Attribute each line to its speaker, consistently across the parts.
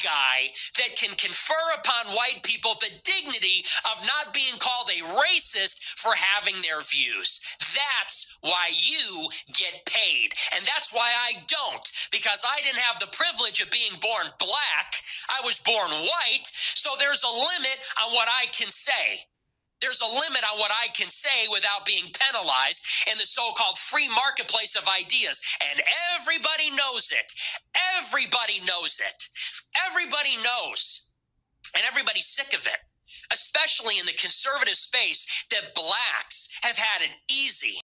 Speaker 1: guy that can confer upon white people the dignity of not being called a racist for having their views. That's why you get paid. And that's why I don't, because I didn't have the privilege of being born black. I was born white, so there's a limit on what I can say. There's a limit on what I can say without being penalized in the so-called free marketplace of ideas. And everybody knows it. Everybody knows it. Everybody knows. And everybody's sick of it, especially in the conservative space, that blacks have had it easy.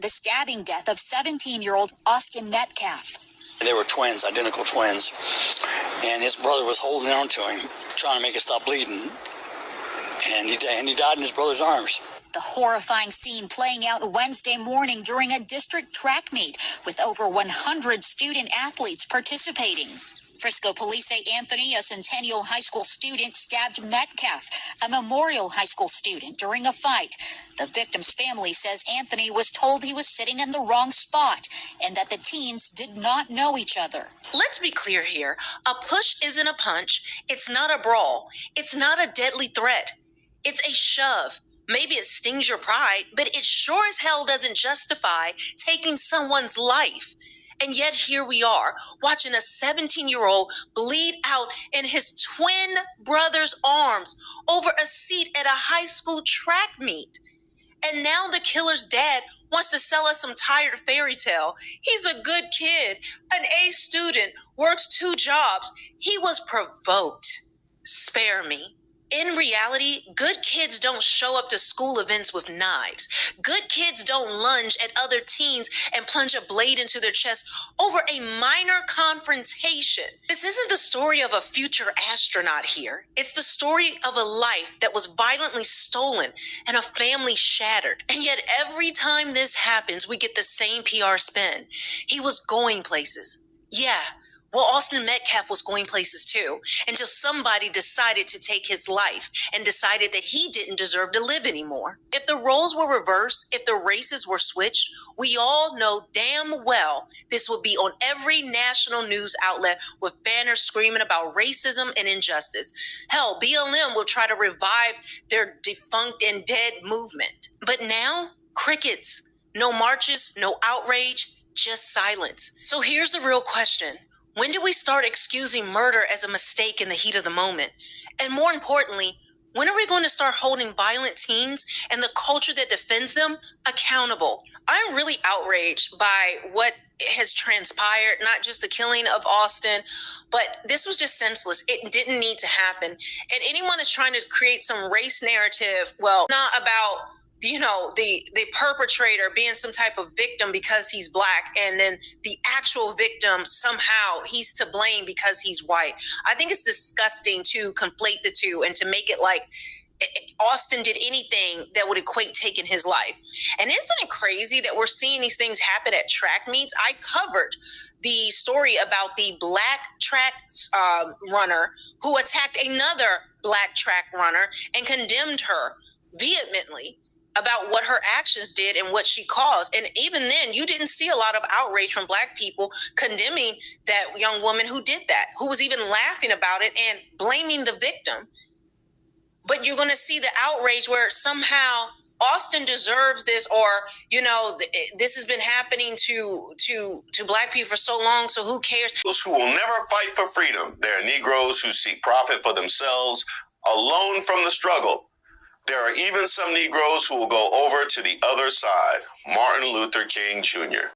Speaker 2: The stabbing death of 17-year-old Austin Metcalf.
Speaker 3: They were twins, identical twins, and his brother was holding on to him, trying to make it stop bleeding, and he died in his brother's arms.
Speaker 2: The horrifying scene playing out Wednesday morning during a district track meet with over 100 student athletes participating. Frisco police say Anthony, a Centennial High School student, stabbed Metcalf, a Memorial High School student, during a fight. The victim's family says Anthony was told he was sitting in the wrong spot and that the teens did not know each other.
Speaker 4: Let's be clear here. A push isn't a punch. It's not a brawl. It's not a deadly threat. It's a shove. Maybe it stings your pride, but it sure as hell doesn't justify taking someone's life. And yet here we are, watching a 17-year-old bleed out in his twin brother's arms over a seat at a high school track meet. And now the killer's dad wants to sell us some tired fairy tale. He's a good kid, an A student, works 2 jobs. He was provoked. Spare me. In reality, good kids don't show up to school events with knives. Good kids don't lunge at other teens and plunge a blade into their chest over a minor confrontation. This isn't the story of a future astronaut here. It's the story of a life that was violently stolen and a family shattered. And yet every time this happens, we get the same PR spin. He was going places. Yeah. Well, Austin Metcalf was going places too, until somebody decided to take his life and decided that he didn't deserve to live anymore. If the roles were reversed, if the races were switched, we all know damn well this would be on every national news outlet with banners screaming about racism and injustice. Hell, BLM will try to revive their defunct and dead movement. But now, crickets. No marches, no outrage, just silence. So here's the real question. When do we start excusing murder as a mistake in the heat of the moment? And more importantly, when are we going to start holding violent teens and the culture that defends them accountable? I'm really outraged by what has transpired, not just the killing of Austin, but this was just senseless. It didn't need to happen. And anyone is trying to create some race narrative, well, not about the perpetrator being some type of victim because he's black, and then the actual victim somehow he's to blame because he's white. I think it's disgusting to conflate the two and to make it like Austin did anything that would equate taking his life. And isn't it crazy that we're seeing these things happen at track meets? I covered the story about the black track runner who attacked another black track runner and condemned her vehemently about what her actions did and what she caused. And even then, you didn't see a lot of outrage from black people condemning that young woman who did that, who was even laughing about it and blaming the victim. But you're going to see the outrage where somehow Austin deserves this, or, this has been happening to black people for so long, so who cares?
Speaker 5: Those who will never fight for freedom. There are Negroes who seek profit for themselves alone from the struggle. There are even some Negroes who will go over to the other side. Martin Luther King Jr.